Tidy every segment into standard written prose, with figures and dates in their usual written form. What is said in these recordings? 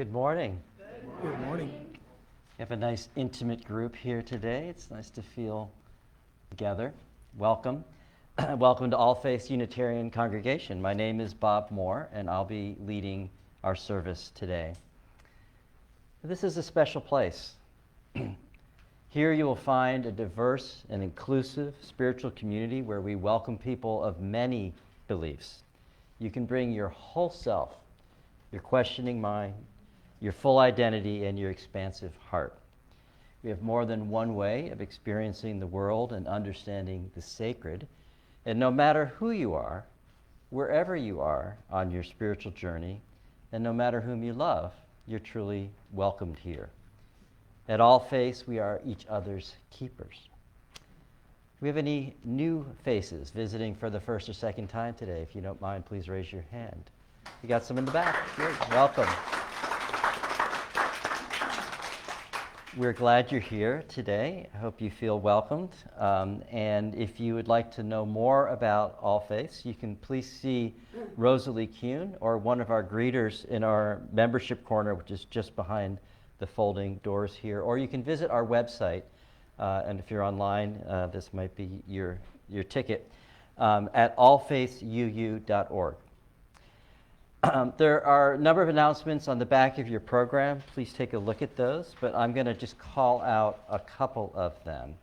Good morning. Good morning. We have a nice intimate group here today. It's nice to feel together. Welcome. Welcome to All Faiths Unitarian Congregation. My name is Bob Moore, and I'll be leading our service today. This is a special place. Here you will find a diverse and inclusive spiritual community where we welcome people of many beliefs. You can bring your whole self, your questioning mind, your full identity, and your expansive heart. We have more than one way of experiencing the world and understanding the sacred. And no matter who you are, wherever you are on your spiritual journey, and no matter whom you love, you're truly welcomed here. At All Faiths, we are each other's keepers. Do we have any new faces visiting for the first or second time today? If you don't mind, please raise your hand. You got some in the back. Good. Welcome. We're glad you're here today. I hope you feel welcomed. And if you would like to know more about All Faiths, you can please see Rosalie Kuhn or one of our greeters in our membership corner, which is just behind the folding doors here. Or you can visit our website, and if you're online, this might be your ticket, at allfaithsuu.org. There are a number of announcements on the back of your program. Please take a look at those, but I'm going to just call out a couple of them.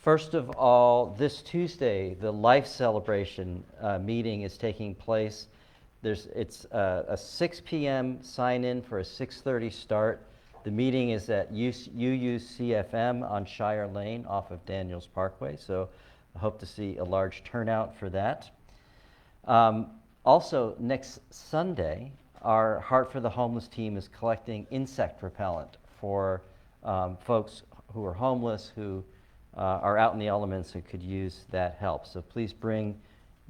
First of all, this Tuesday, the Life Celebration meeting is taking place. It's a 6 p.m. sign-in for a 6:30 start. The meeting is at UUCFM on Shire Lane off of Daniels Parkway, so I hope to see a large turnout for that. Also, next Sunday, our Heart for the Homeless team is collecting insect repellent for folks who are homeless, who are out in the elements and could use that help. So please bring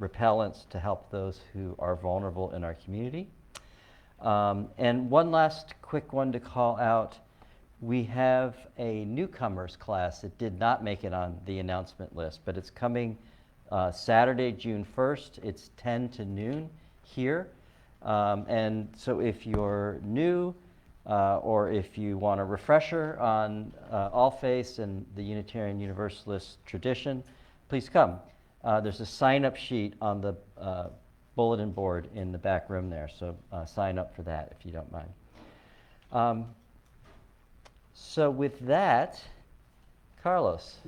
repellents to help those who are vulnerable in our community. And one last quick one to call out. We have a newcomers class that did not make it on the announcement list, but it's coming Saturday, June 1st. It's 10 to noon here. And so if you're new or if you want a refresher on All Faiths and the Unitarian Universalist tradition, please come. There's a sign-up sheet on the bulletin board in the back room there, so sign up for that if you don't mind. So with that, Carlos.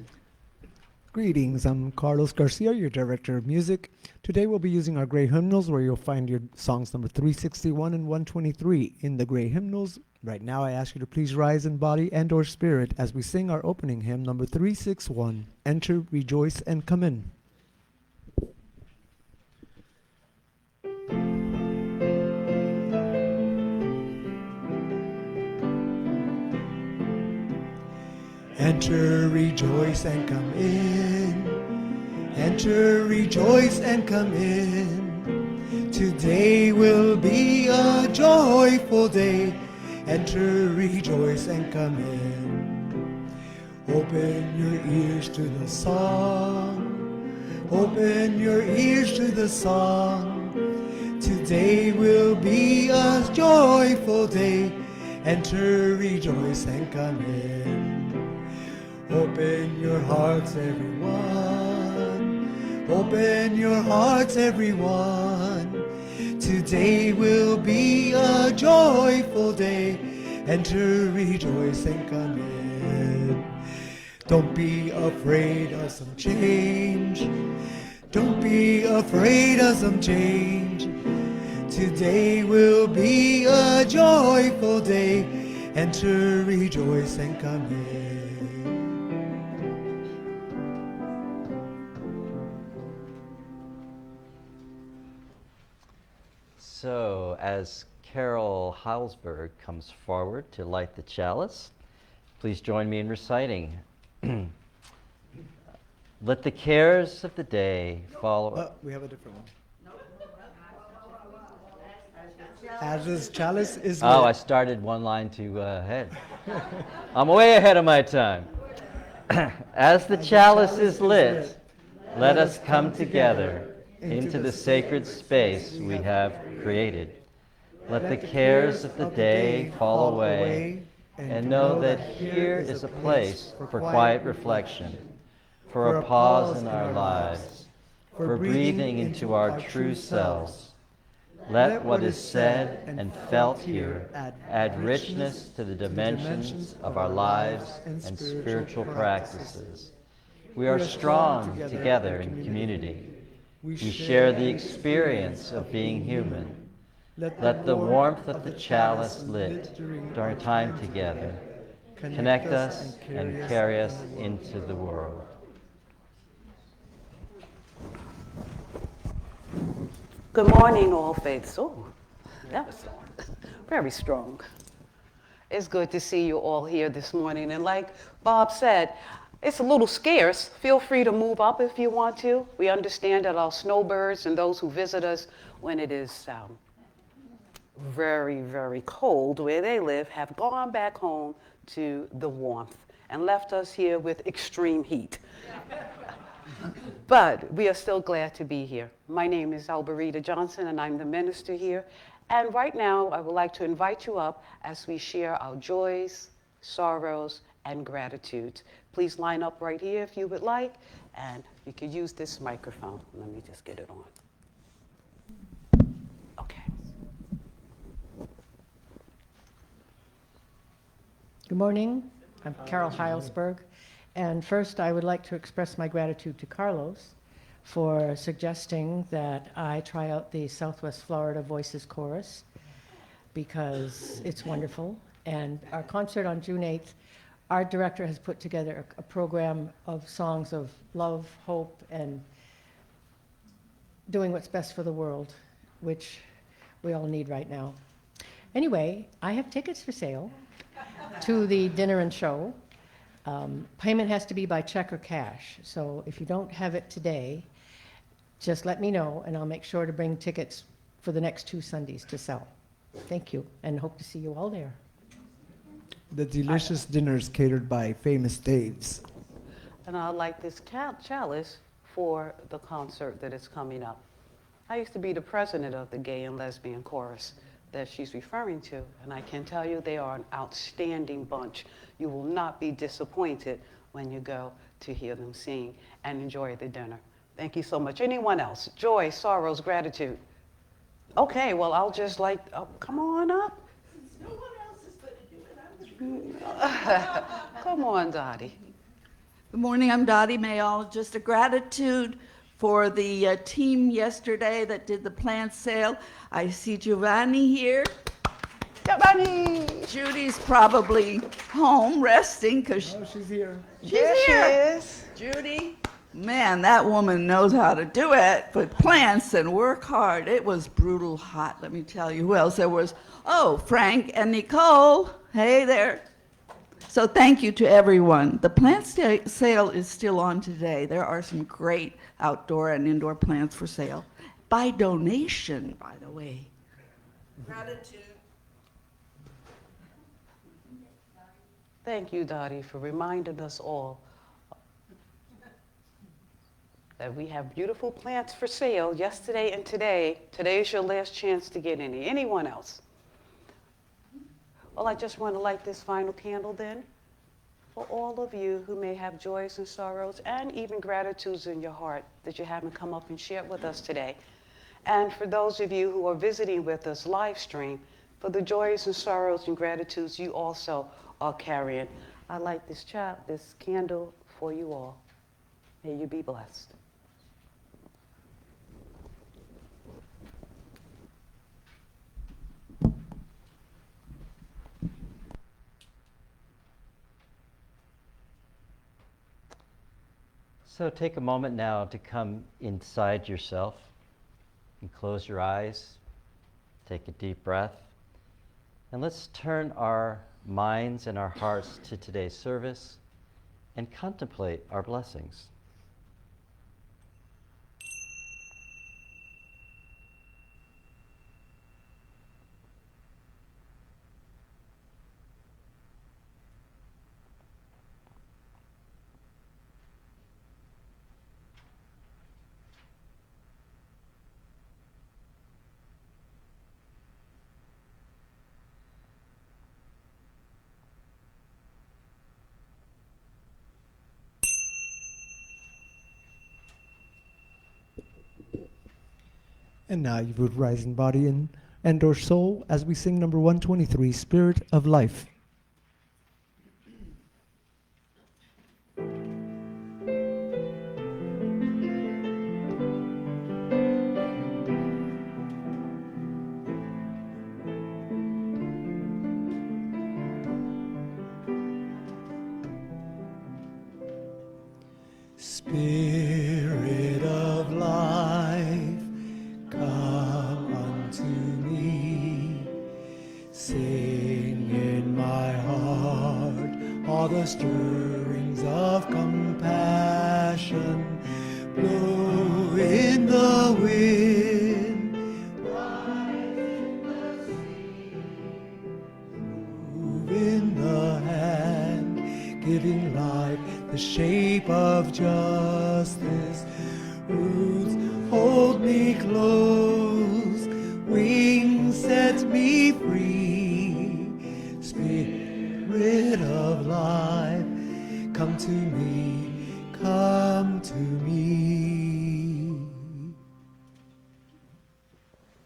Greetings, I'm Carlos Garcia, your Director of Music. Today we'll be using our Gray Hymnals, where you'll find your songs number 361 and 123 in the Gray Hymnals. Right now I ask you to please rise in body and or spirit as we sing our opening hymn number 361, Enter, Rejoice, and Come In. Enter, rejoice, and come in. Enter, rejoice, and come in. Today will be a joyful day. Enter, rejoice, and come in. Open your ears to the song. Open your ears to the song. Today will be a joyful day. Enter, rejoice, and come in. Open your hearts, everyone. Open your hearts, everyone. Today will be a joyful day. Enter, rejoice, and come in. Don't be afraid of some change. Don't be afraid of some change. Today will be a joyful day. Enter, rejoice, and come in. So, as Carol Heilsberg comes forward to light the chalice, please join me in reciting. Let the cares of the day follow. We have a different one. As this chalice is lit. Oh, I started one line too ahead. I'm way ahead of my time. As the chalice is lit, let us come together into the sacred space we have created. Let the cares of the day fall away, and know that here is a place for quiet reflection, for a pause in our lives, for breathing into our true selves. Let what is said and felt here add richness to the dimensions of our lives and spiritual practices. We are strong together in community. We share the experience of being human. Let the warmth of the chalice lit during time together connect us and carry us into the world. Good morning, all faiths. Oh, that was very strong. It's good to see you all here this morning. And like Bob said, it's a little scarce. Feel free to move up if you want to. We understand that our snowbirds and those who visit us when it is very, very cold where they live have gone back home to the warmth and left us here with extreme heat. But we are still glad to be here. My name is Alberita Johnson, and I'm the minister here. And right now, I would like to invite you up as we share our joys, sorrows, and gratitudes. Please line up right here if you would like, and you could use this microphone. Let me just get it on. Okay. Good morning. I'm Carol Heilsberg. And first, I would like to express my gratitude to Carlos for suggesting that I try out the Southwest Florida Voices Chorus because it's wonderful. And our concert on June 8th, our director has put together a program of songs of love, hope, and doing what's best for the world, which we all need right now. Anyway, I have tickets for sale to the dinner and show. Payment has to be by check or cash, so if you don't have it today, just let me know and I'll make sure to bring tickets for the next 2 Sundays to sell. Thank you, and hope to see you all there. The delicious dinners catered by Famous Dave's. And I'd like this chalice for the concert that is coming up. I used to be the president of the Gay and Lesbian Chorus that she's referring to, and I can tell you they are an outstanding bunch. You will not be disappointed when you go to hear them sing and enjoy the dinner. Thank you so much. Anyone else? Joy, sorrows, gratitude. Okay, well, I'll just come on up. No one else is going to do it. Come on, Dottie. Good morning, I'm Dottie Mayall. Just a gratitude for the team yesterday that did the plant sale. I see Giovanni here. Giovanni! Judy's probably home resting because She's here. she's There here. she is. Judy, man, that woman knows how to do it, but plants and work hard. It was brutal hot, let me tell you. Who else there was? Oh, Frank and Nicole. Hey there. So thank you to everyone. The plant sale is still on today. There are some great outdoor and indoor plants for sale. By donation, by the way. Gratitude. Thank you, Dottie, for reminding us all that we have beautiful plants for sale yesterday and today. Today is your last chance to get any. Anyone else? Well, I just want to light this final candle then for all of you who may have joys and sorrows and even gratitudes in your heart that you haven't come up and shared with us today. And for those of you who are visiting with us live stream, for the joys and sorrows and gratitudes you also are carrying. I light this candle for you all. May you be blessed. So take a moment now to come inside yourself and close your eyes, take a deep breath, and let's turn our minds and our hearts to today's service and contemplate our blessings. And now you would rise in body and or soul as we sing number 123, Spirit of Life. Spirit of life, come unto me. Sing in my heart all the stirrings of compassion. Blow in the wind, rise in the sea, move in the hand, giving life the shape of justice. Roots hold me close, wings set me free. Spirit of life, come to me, come to me.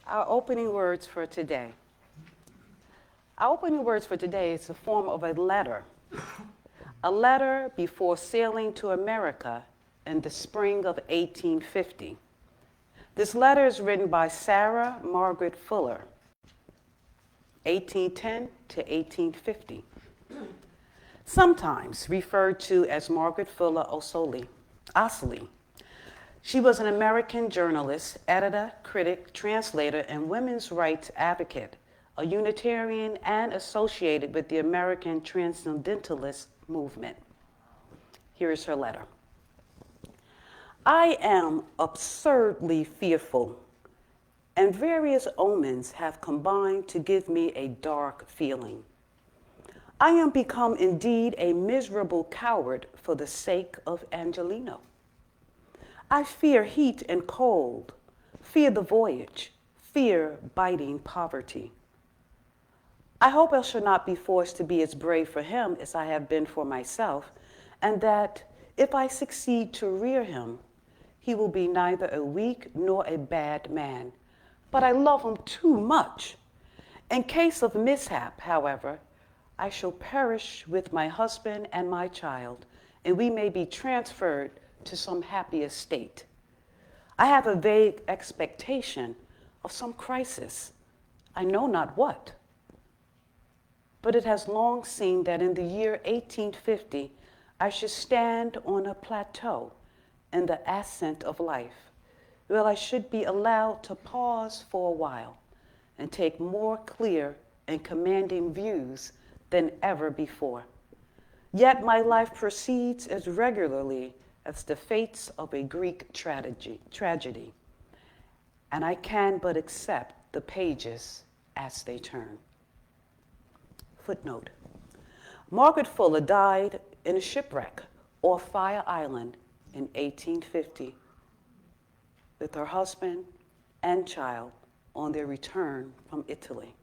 Our opening words for today. Our opening words for today is the form of a letter before sailing to America in the spring of 1850. This letter is written by Sarah Margaret Fuller, 1810 to 1850, sometimes referred to as Margaret Fuller Ossoli. She was an American journalist, editor, critic, translator, and women's rights advocate, a Unitarian and associated with the American Transcendentalist movement. Here is her letter. I am absurdly fearful, and various omens have combined to give me a dark feeling. I am become indeed a miserable coward for the sake of Angelino. I fear heat and cold, fear the voyage, fear biting poverty. I hope I shall not be forced to be as brave for him as I have been for myself, and that if I succeed to rear him, he will be neither a weak nor a bad man. But I love him too much. In case of mishap, however, I shall perish with my husband and my child, and we may be transferred to some happier state. I have a vague expectation of some crisis, I know not what. But it has long seemed that in the year 1850, I should stand on a plateau in the ascent of life, where I should be allowed to pause for a while and take more clear and commanding views than ever before. Yet my life proceeds as regularly as the fates of a Greek tragedy, and I can but accept the pages as they turn. Footnote. Margaret Fuller died in a shipwreck off Fire Island in 1850 with her husband and child on their return from Italy.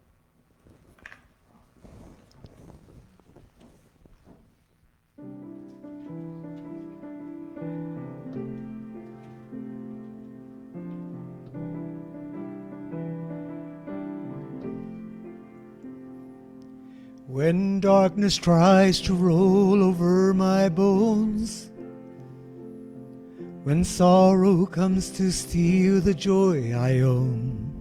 When darkness tries to roll over my bones, when sorrow comes to steal the joy I own,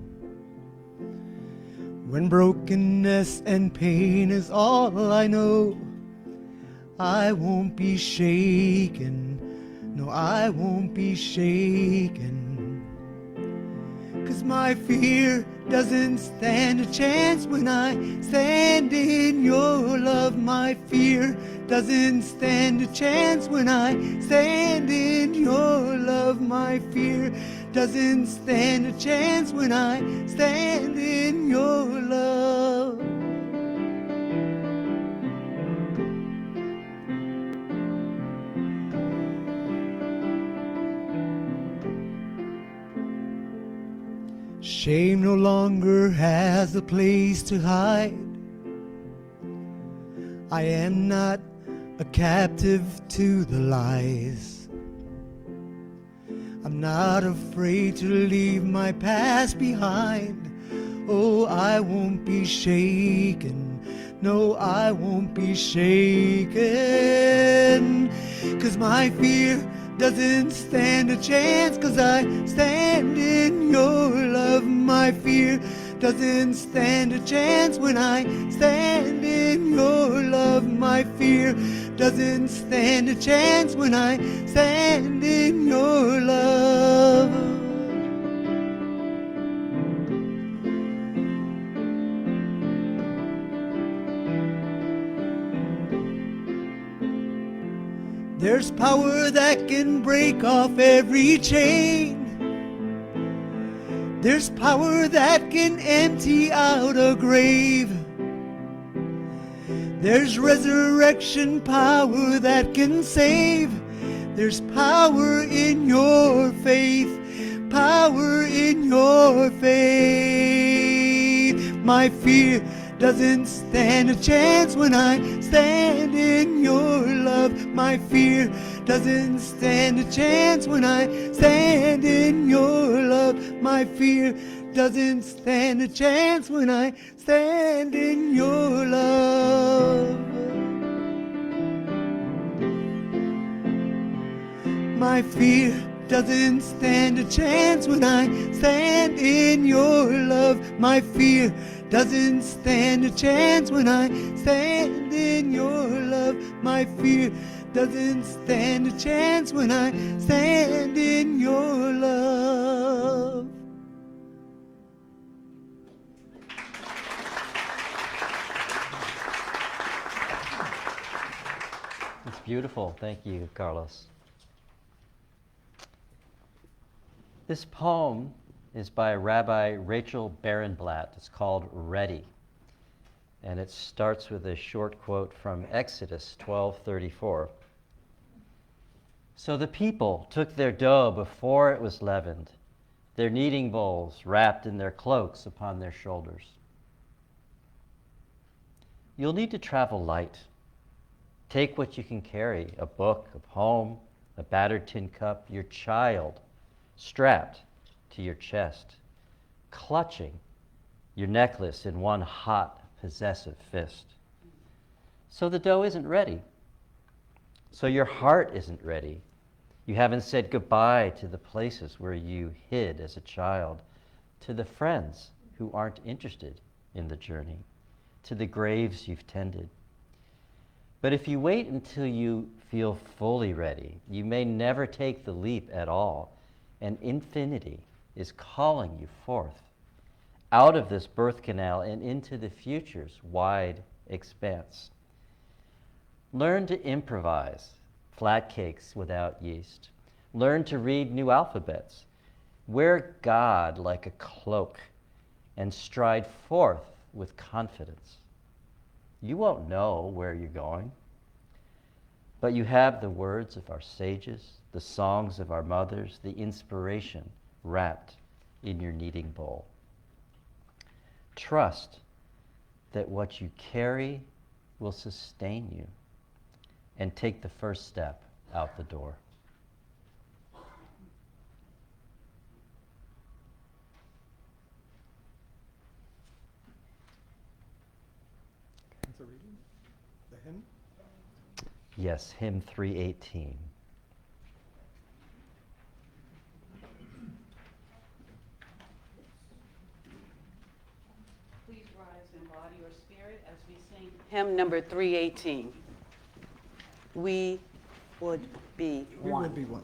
when brokenness and pain is all I know, I won't be shaken, no, I won't be shaken. 'Cause my fear doesn't stand a chance when I stand in your love. My fear doesn't stand a chance when I stand in your love. My fear doesn't stand a chance when I stand in your love. Shame no longer has a place to hide. I am not a captive to the lies. I'm not afraid to leave my past behind. Oh, I won't be shaken. No, I won't be shaken. 'Cause my fear doesn't stand a chance, 'cause I stand in your love. My fear doesn't stand a chance when I stand in your love. My fear doesn't stand a chance when I stand in your love. There's power that can break off every chain. There's power that can empty out a grave. There's resurrection power that can save. There's power in your faith. Power in your faith. My fear doesn't stand a chance when I stand in your love. My fear doesn't stand a chance when I stand in your love. My fear doesn't stand a chance when I stand in your love. My fear doesn't stand a chance when I stand in your love. My fear doesn't stand a chance when I stand in your love. My fear doesn't stand a chance when I stand in your love. It's beautiful. Thank you, Carlos. This poem is by Rabbi Rachel Barenblatt. It's called Ready. And it starts with a short quote from Exodus 12:34. So the people took their dough before it was leavened, their kneading bowls wrapped in their cloaks upon their shoulders. You'll need to travel light. Take what you can carry, a book, a poem, a battered tin cup, your child strapped to your chest, clutching your necklace in one hot, possessive fist. So the dough isn't ready. So your heart isn't ready. You haven't said goodbye to the places where you hid as a child, to the friends who aren't interested in the journey, to the graves you've tended. But if you wait until you feel fully ready, you may never take the leap at all, and infinity is calling you forth out of this birth canal and into the future's wide expanse. Learn to improvise flat cakes without yeast. Learn to read new alphabets. Wear God like a cloak and stride forth with confidence. You won't know where you're going, but you have the words of our sages, the songs of our mothers, the inspiration wrapped in your kneading bowl. Trust that what you carry will sustain you, and take the first step out the door. The reading? The hymn? Yes, hymn 318. Please rise in body or spirit as we sing hymn number 318. We would be We one. would be one.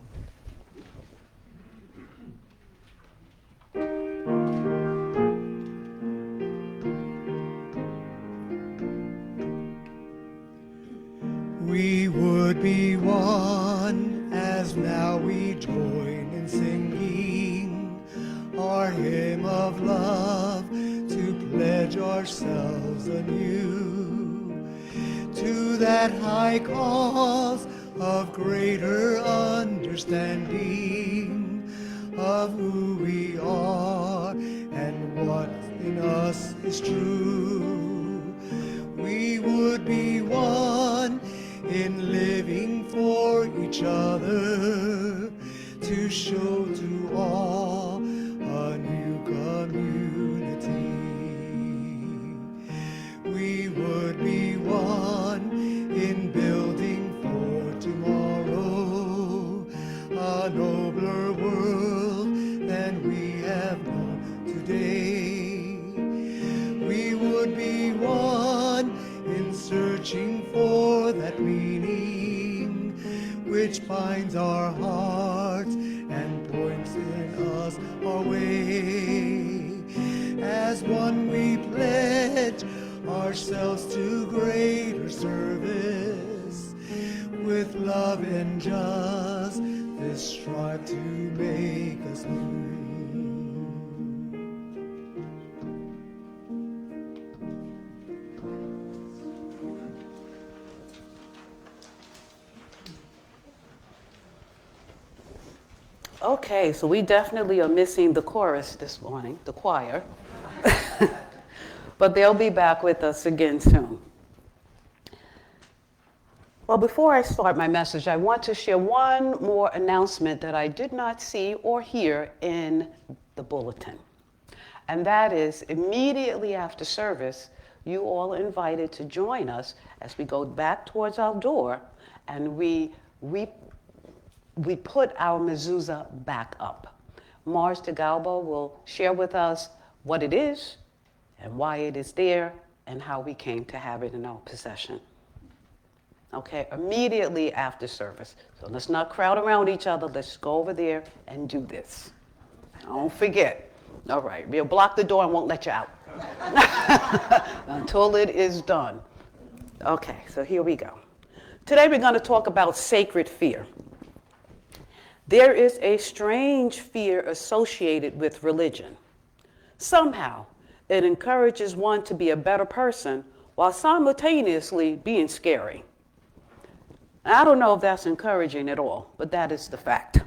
We would be one as now we join in singing our hymn of love to pledge ourselves anew to that high cause of greater understanding of who we are and what in us is true. We would be one in living for each other to show to all a new community. We would be one in building for tomorrow, a nobler world than we have known today. We would be one in searching for that meaning which binds our hearts and points in us our way. As one we pledge ourselves to greater service, with love and justice strive to make us new. Okay, so we definitely are missing the chorus this morning, the choir. But they'll be back with us again soon. Well, before I start my message, I want to share one more announcement that I did not see or hear in the bulletin. And that is, immediately after service, you all are invited to join us as we go back towards our door and we put our mezuzah back up. Mars DeGalbo will share with us what it is and why it is there and how we came to have it in our possession. Okay, immediately after service. So let's not crowd around each other. Let's go over there and do this. Don't forget. All right, we'll block the door and won't let you out until it is done. Okay, so here we go. Today we're going to talk about sacred fear. There is a strange fear associated with religion. Somehow, it encourages one to be a better person while simultaneously being scary. I don't know if that's encouraging at all, but that is the fact.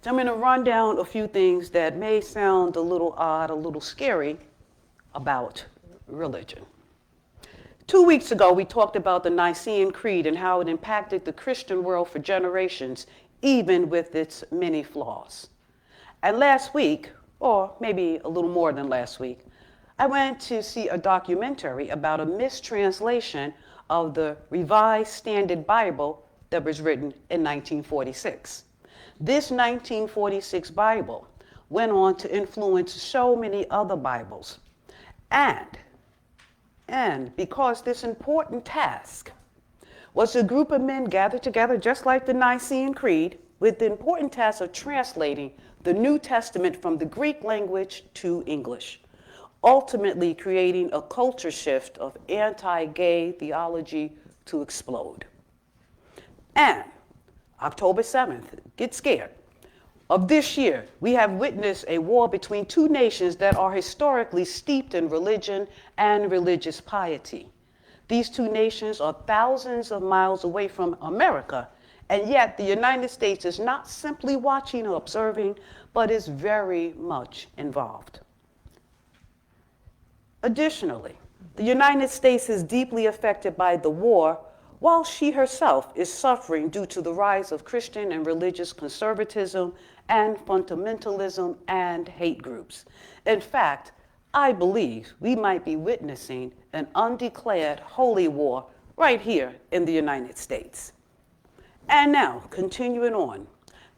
So I'm going to run down a few things that may sound a little odd, a little scary about religion. 2 weeks ago, we talked about the Nicene Creed and how it impacted the Christian world for generations, even with its many flaws. And last week, or maybe a little more than last week, I went to see a documentary about a mistranslation of the Revised Standard Bible that was written in 1946. This 1946 Bible went on to influence so many other Bibles. And because this important task was a group of men gathered together just like the Nicene Creed with the important task of translating the New Testament from the Greek language to English, ultimately creating a culture shift of anti-gay theology to explode. And October 7th, get scared, of this year, we have witnessed a war between two nations that are historically steeped in religion and religious piety. These two nations are thousands of miles away from America, and yet the United States is not simply watching or observing, but is very much involved. Additionally, the United States is deeply affected by the war, while she herself is suffering due to the rise of Christian and religious conservatism and fundamentalism and hate groups. In fact, I believe we might be witnessing an undeclared holy war right here in the United States. And now, continuing on,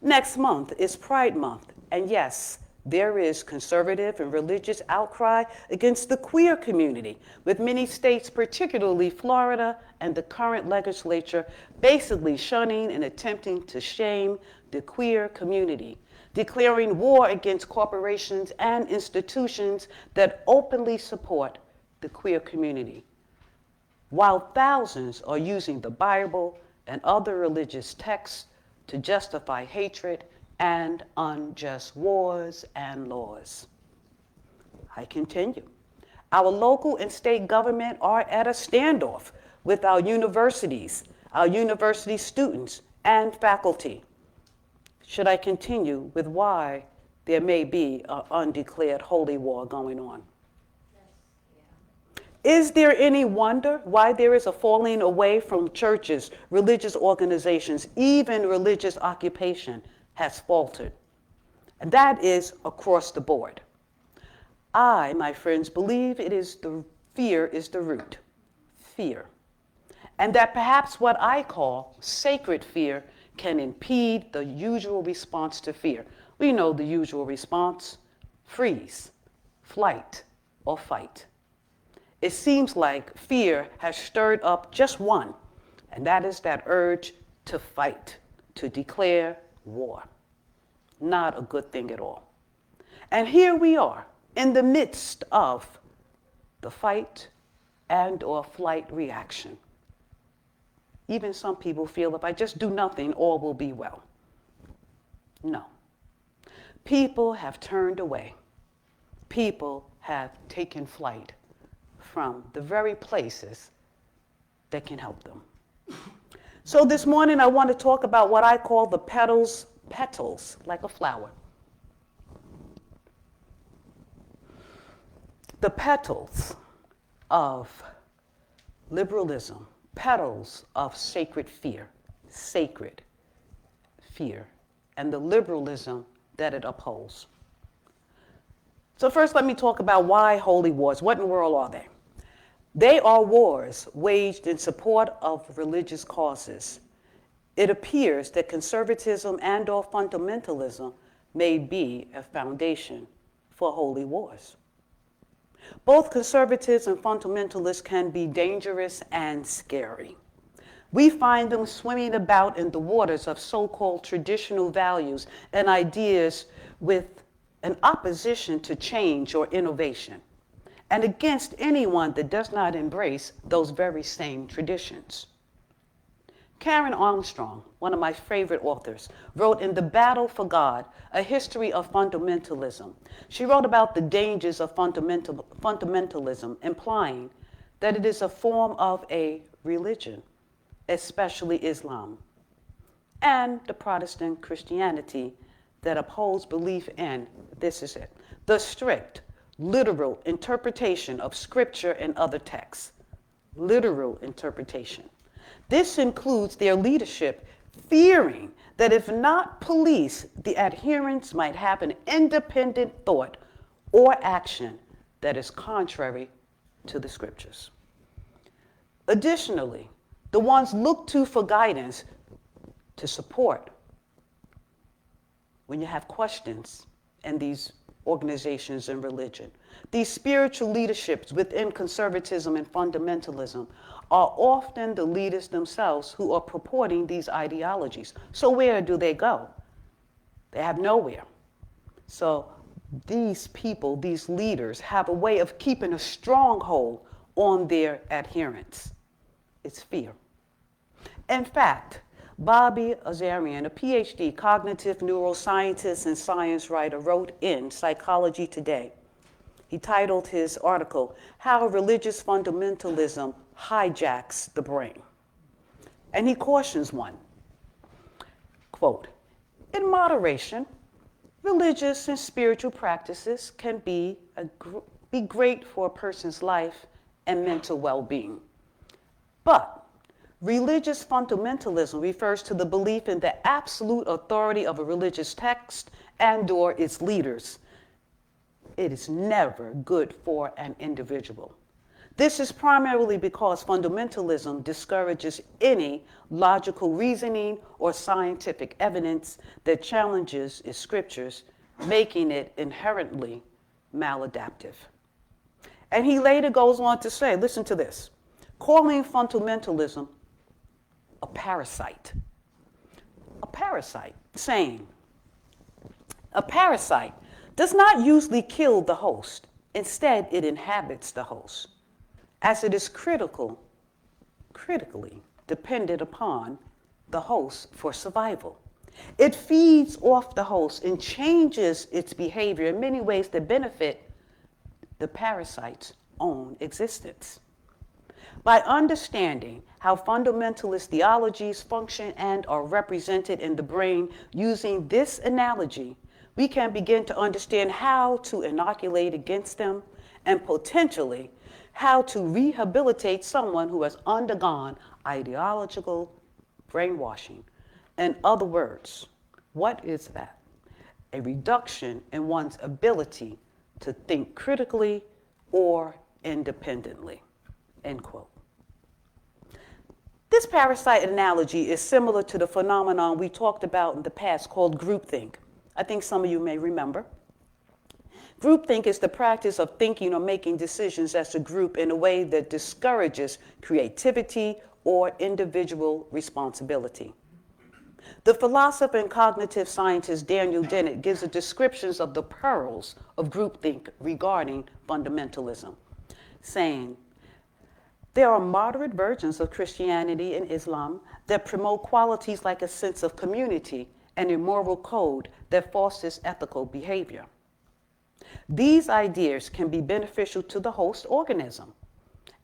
next month is Pride Month, and yes, there is conservative and religious outcry against the queer community, with many states, particularly Florida and the current legislature, basically shunning and attempting to shame the queer community, declaring war against corporations and institutions that openly support the queer community, while thousands are using the Bible and other religious texts to justify hatred and unjust wars and laws. I continue. Our local and state government are at a standoff with our universities, our university students, and faculty. Should I continue with why there may be an undeclared holy war going on? Is there any wonder why there is a falling away from churches, religious organizations, even religious occupation has faltered? And that is across the board. I, my friends, believe fear is the root. Fear. And that perhaps what I call sacred fear can impede the usual response to fear. We know the usual response: freeze, flight, or fight. It seems like fear has stirred up just one, and that is that urge to fight, to declare war. Not a good thing at all. And here we are in the midst of the fight and or flight reaction. Even some people feel if I just do nothing, all will be well. No. People have turned away. People have taken flight from the very places that can help them. So this morning I want to talk about what I call the petals like a flower. The petals of liberalism, petals of sacred fear, and the liberalism that it upholds. So first let me talk about why holy wars. What in the world are they? They are wars waged in support of religious causes. It appears that conservatism and or fundamentalism may be a foundation for holy wars. Both conservatives and fundamentalists can be dangerous and scary. We find them swimming about in the waters of so-called traditional values and ideas with an opposition to change or innovation, and against anyone that does not embrace those very same traditions. Karen Armstrong, one of my favorite authors, wrote in The Battle for God, A History of Fundamentalism. She wrote about the dangers of fundamentalism, implying that it is a form of a religion, especially Islam, and the Protestant Christianity that upholds belief in, this is it, the strict, literal interpretation of scripture and other texts. Literal interpretation. This includes their leadership fearing that if not policed, the adherents might have an independent thought or action that is contrary to the scriptures. Additionally, the ones looked to for guidance, to support, when you have questions in these organizations and religion. These spiritual leaderships within conservatism and fundamentalism are often the leaders themselves who are purporting these ideologies. So where do they go? They have nowhere. So these people, these leaders, have a way of keeping a stronghold on their adherents. It's fear. In fact, Bobby Azarian, a PhD cognitive neuroscientist and science writer, wrote in Psychology Today. He titled his article, How Religious Fundamentalism Hijacks the Brain. And he cautions one, quote, in moderation, religious and spiritual practices can be great for a person's life and mental well-being. But religious fundamentalism refers to the belief in the absolute authority of a religious text and/or its leaders. It is never good for an individual. This is primarily because fundamentalism discourages any logical reasoning or scientific evidence that challenges its scriptures, making it inherently maladaptive. And he later goes on to say, listen to this, calling fundamentalism a parasite. A parasite, saying, a parasite does not usually kill the host. Instead, it inhabits the host, as it is critically dependent upon the host for survival. It feeds off the host and changes its behavior in many ways that benefit the parasite's own existence. By understanding how fundamentalist theologies function and are represented in the brain using this analogy, we can begin to understand how to inoculate against them and potentially how to rehabilitate someone who has undergone ideological brainwashing. In other words, what is that? A reduction in one's ability to think critically or independently, end quote. This parasite analogy is similar to the phenomenon we talked about in the past called groupthink. I think some of you may remember. Groupthink is the practice of thinking or making decisions as a group in a way that discourages creativity or individual responsibility. The philosopher and cognitive scientist Daniel Dennett gives a description of the perils of groupthink regarding fundamentalism, saying, there are moderate versions of Christianity and Islam that promote qualities like a sense of community and a moral code that fosters ethical behavior. These ideas can be beneficial to the host organism.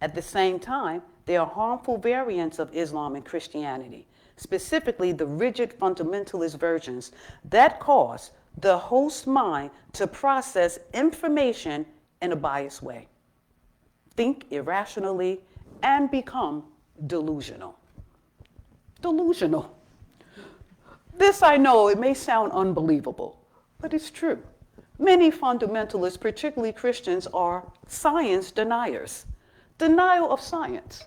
At the same time, there are harmful variants of Islam and Christianity, specifically the rigid fundamentalist versions that cause the host mind to process information in a biased way, think irrationally, and become delusional. Delusional. This, I know, it may sound unbelievable, but it's true. Many fundamentalists, particularly Christians, are science deniers. Denial of science.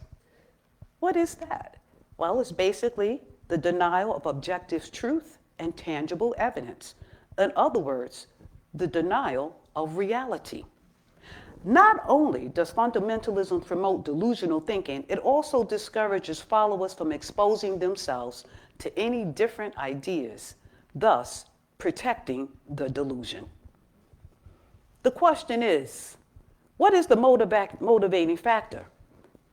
What is that? Well, it's basically the denial of objective truth and tangible evidence. In other words, the denial of reality. Not only does fundamentalism promote delusional thinking, it also discourages followers from exposing themselves to any different ideas, thus protecting the delusion. The question is, what is the motivating factor?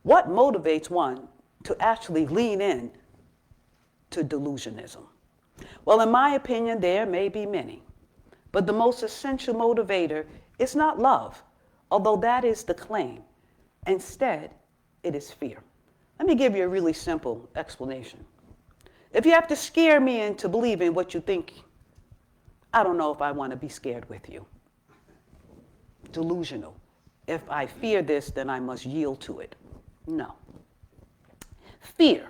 What motivates one to actually lean in to delusionism? Well, in my opinion, there may be many, but the most essential motivator is not love, although that is the claim. Instead, it is fear. Let me give you a really simple explanation. If you have to scare me into believing what you think, I don't know if I want to be scared with you. Delusional. If I fear this, then I must yield to it. No. Fear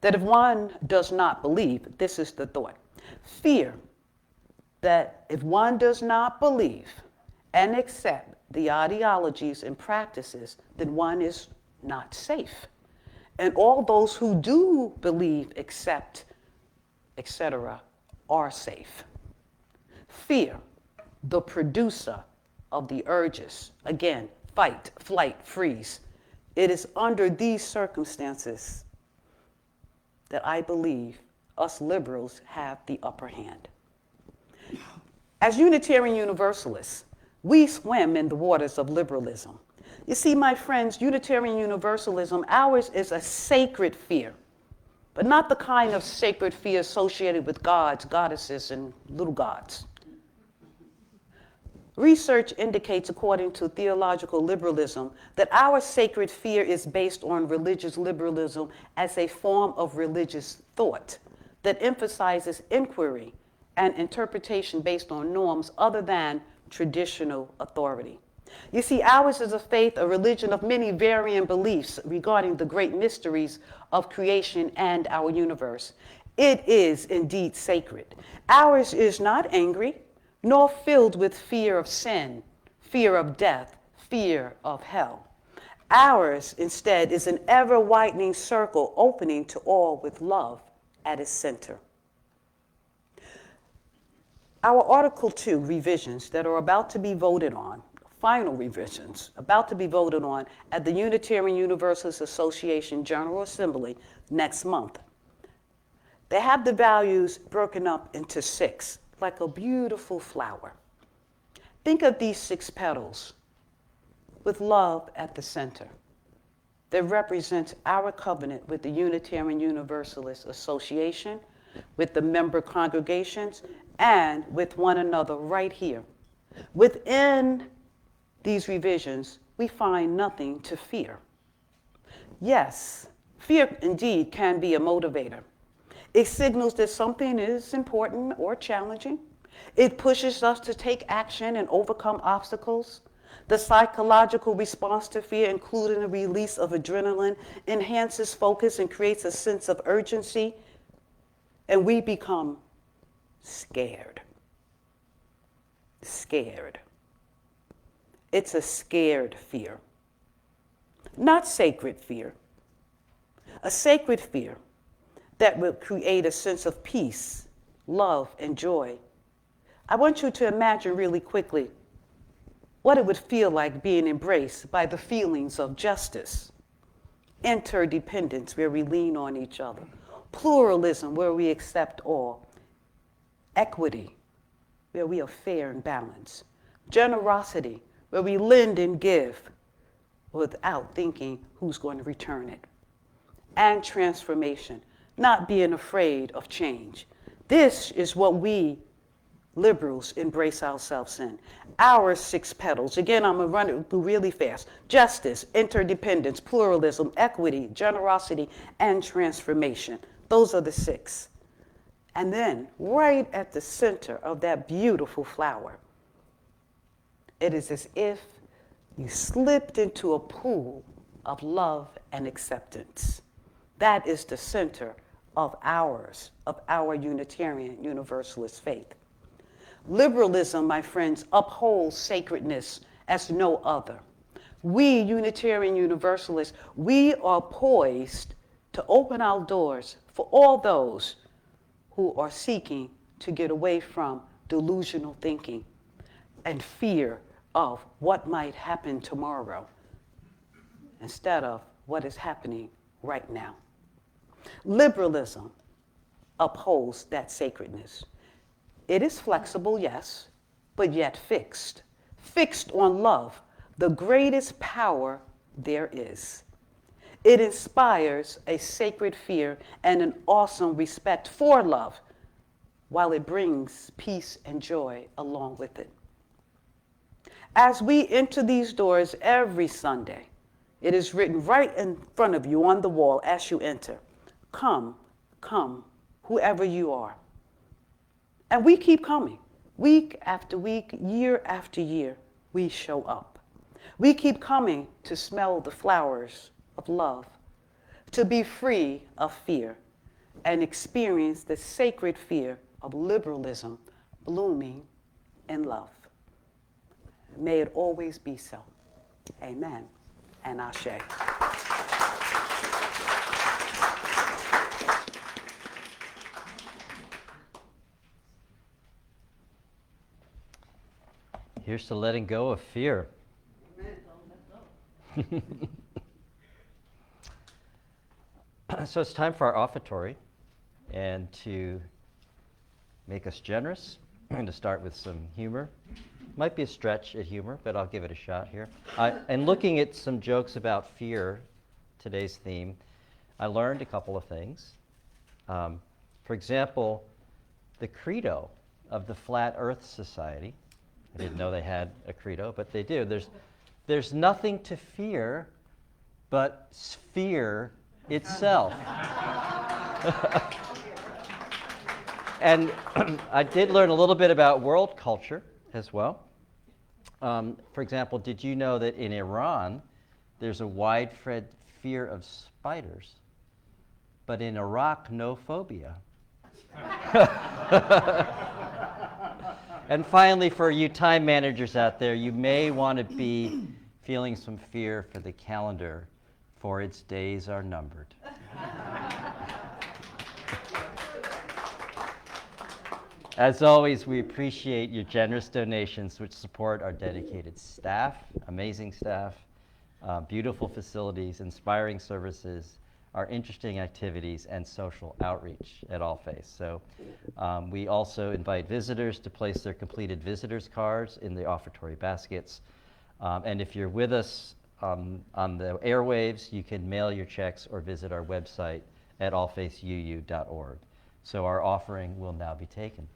that if one does not believe, this is the thought. Fear that if one does not believe and accept the ideologies and practices, then one is not safe. And all those who do believe, accept, etc., are safe. Fear, the producer of the urges, again, fight, flight, freeze. It is under these circumstances that I believe us liberals have the upper hand. As Unitarian Universalists, we swim in the waters of liberalism. You see, my friends, Unitarian Universalism, ours is a sacred fear, but not the kind of sacred fear associated with gods, goddesses, and little gods. Research indicates, according to theological liberalism, that our sacred fear is based on religious liberalism as a form of religious thought that emphasizes inquiry and interpretation based on norms other than traditional authority. You see, ours is a faith, a religion of many varying beliefs regarding the great mysteries of creation and our universe. It is indeed sacred. Ours is not angry, nor filled with fear of sin, fear of death, fear of hell. Ours, instead, is an ever-widening circle opening to all with love at its center. Our Article 2 revisions that are about to be voted on, final revisions, about to be voted on at the Unitarian Universalist Association General Assembly next month. They have the values broken up into 6, like a beautiful flower. Think of these 6 petals with love at the center. That represents our covenant with the Unitarian Universalist Association, with the member congregations, and with one another right here. Within these revisions, we find nothing to fear. Yes, fear indeed can be a motivator. It signals that something is important or challenging. It pushes us to take action and overcome obstacles. The psychological response to fear, including the release of adrenaline, enhances focus and creates a sense of urgency, and we become scared. Scared. It's a scared fear, not sacred fear. A sacred fear that will create a sense of peace, love, and joy. I want you to imagine really quickly what it would feel like being embraced by the feelings of justice, interdependence, where we lean on each other, pluralism, where we accept all, equity, where we are fair and balanced, generosity, where we lend and give without thinking who's going to return it, and transformation, not being afraid of change. This is what we liberals embrace ourselves in. Our 6 petals. Again, I'm going to run it through really fast. Justice, interdependence, pluralism, equity, generosity, and transformation. Those are the 6. And then, right at the center of that beautiful flower, it is as if you slipped into a pool of love and acceptance. That is the center of our Unitarian Universalist faith. Liberalism, my friends, upholds sacredness as no other. We, Unitarian Universalists, we are poised to open our doors for all those who are seeking to get away from delusional thinking and fear of what might happen tomorrow instead of what is happening right now. Liberalism upholds that sacredness. It is flexible, yes, but yet fixed. Fixed on love, the greatest power there is. It inspires a sacred fear and an awesome respect for love, while it brings peace and joy along with it. As we enter these doors every Sunday, it is written right in front of you on the wall as you enter. Come, come, whoever you are. And we keep coming. Week after week, year after year, we show up. We keep coming to smell the flowers of love, to be free of fear, and experience the sacred fear of liberalism blooming in love. May it always be so. Amen and Ashe. Here's to letting go of fear. So it's time for our offertory, and to make us generous, I'm going to start with some humor. Might be a stretch at humor, but I'll give it a shot here. And looking at some jokes about fear, today's theme, I learned a couple of things. For example, the credo of the Flat Earth Society. I didn't know they had a credo, but they do. There's nothing to fear but sphere itself. And I did learn a little bit about world culture as well. For example, did you know that in Iran, there's a widespread fear of spiders, but in Iraq, no phobia? And finally, for you time managers out there, you may want to be feeling some fear for the calendar, for its days are numbered. As always, we appreciate your generous donations, which support our dedicated staff, amazing staff, beautiful facilities, inspiring services, our interesting activities, and social outreach at All Faiths. So we also invite visitors to place their completed visitors cards in the offertory baskets. And if you're with us on the airwaves, you can mail your checks or visit our website at allfaithsuu.org. So our offering will now be taken.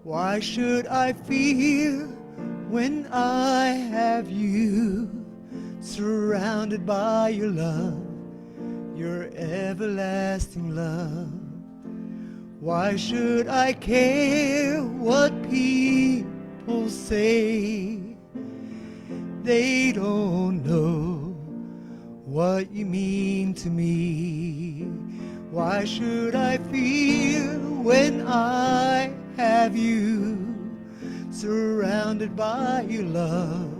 Why should I fear when I have you? Surrounded by your love, your everlasting love. Why should I care what people say? They don't know what you mean to me. Why should I fear when I have you? Surrounded by your love,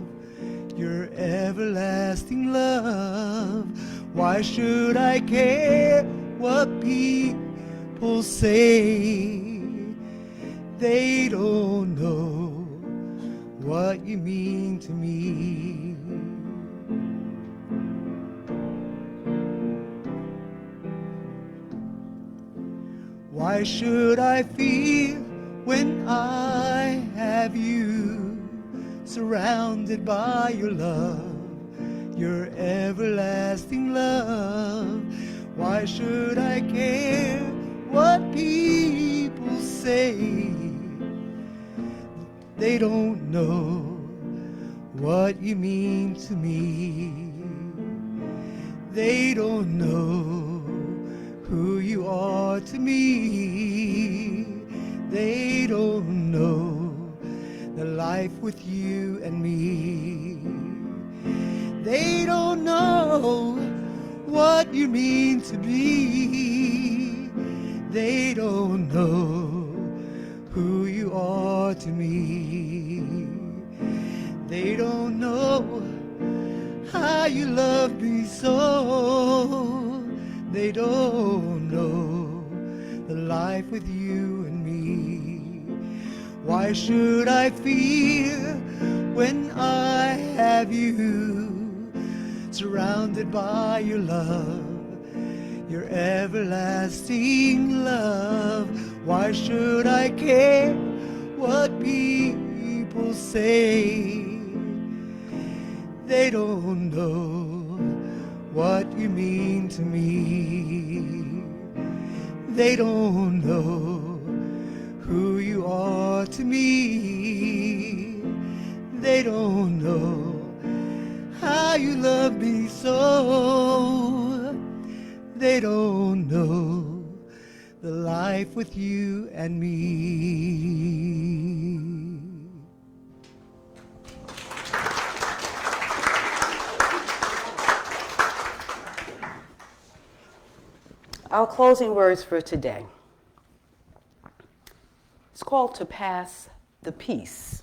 your everlasting love. Why should I care what people say? They don't know what you mean to me. Why should I fear when I have you? Surrounded by your love, your everlasting love. Why should I care what people say? They don't know what you mean to me. They don't know who you are to me. They don't know the life with you and me. They don't know what you mean to me. They don't know who you are to me. They don't know how you love me so. They don't know the life with you and me. Why should I fear when I have you? Surrounded by your love, your everlasting love. Why should I care what people say? They don't know what you mean to me. They don't know who you are to me. They don't know how you love me so. They don't know the life with you and me. Our closing words for today. It's called To Pass the Peace.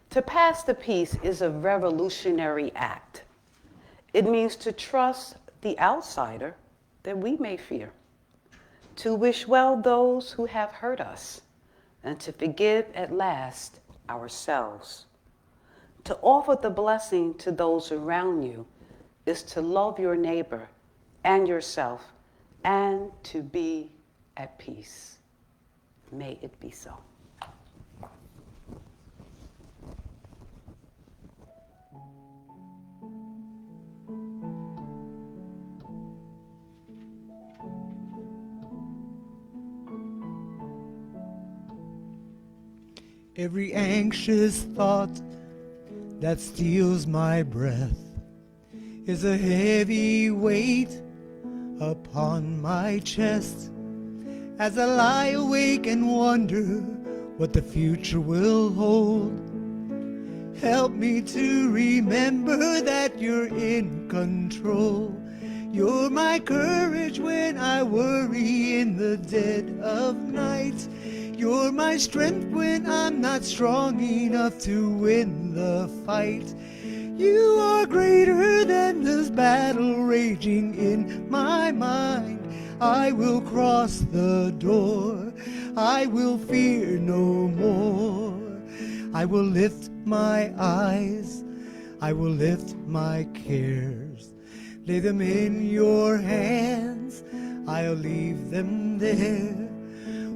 To pass the peace is a revolutionary act. It means to trust the outsider that we may fear, to wish well those who have hurt us, and to forgive at last ourselves. To offer the blessing to those around you is to love your neighbor and yourself and to be at peace. May it be so. Every anxious thought that steals my breath is a heavy weight upon my chest as I lie awake and wonder what the future will hold. Help me to remember that you're in control. You're my courage when I worry in the dead of night. You're my strength when I'm not strong enough to win the fight. You are greater than this battle raging in my mind. I will cross the door. I will fear no more. I will lift my eyes. I will lift my cares. Lay them in your hands. I'll leave them there.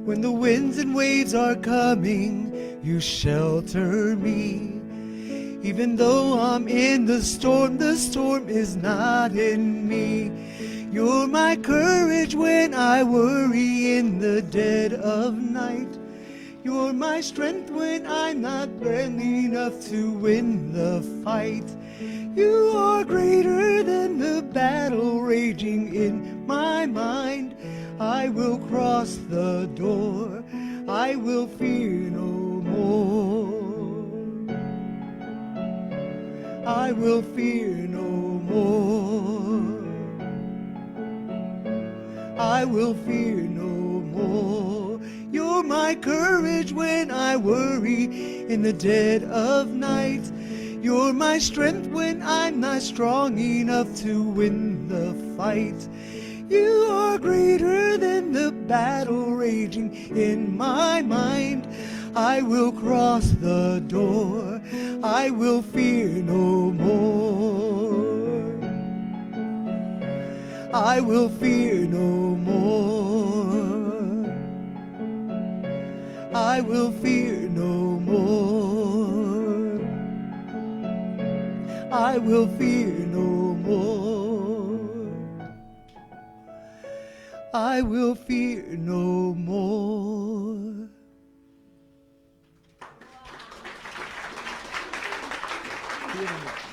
When the winds and waves are coming, you shelter me. Even though I'm in the storm is not in me. You're my courage when I worry in the dead of night. You're my strength when I'm not brave enough to win the fight. You are greater than the battle raging in my mind. I will cross the door. I will fear no more. I will fear no more. I will fear no more. You're my courage when I worry in the dead of night. You're my strength when I'm not strong enough to win the fight. You are greater than the battle raging in my mind. I will cross the door. I will fear no more. I will fear no more. I will fear no more. I will fear no more. I will fear no more.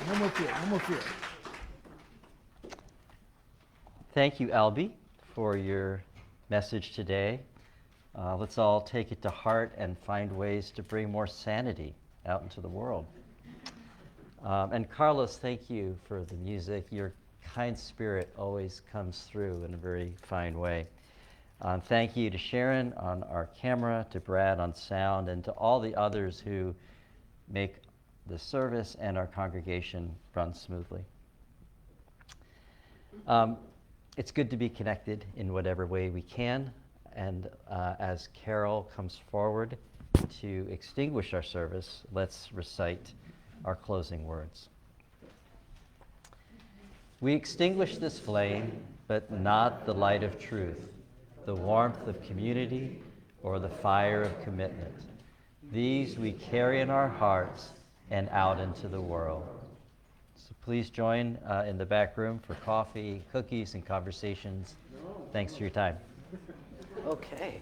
No more fear, no more fear. Thank you, Albie, for your message today. Let's all take it to heart and find ways to bring more sanity out into the world. And Carlos, thank you for the music. Your kind spirit always comes through in a very fine way. Thank you to Sharon on our camera, to Brad on sound, and to all the others who make the service and our congregation run smoothly. It's good to be connected in whatever way we can. And as Carol comes forward to extinguish our service, let's recite our closing words. We extinguish this flame, but not the light of truth, the warmth of community, or the fire of commitment. These we carry in our hearts and out into the world. So please join in the back room for coffee, cookies, and conversations. Thanks for your time. Okay.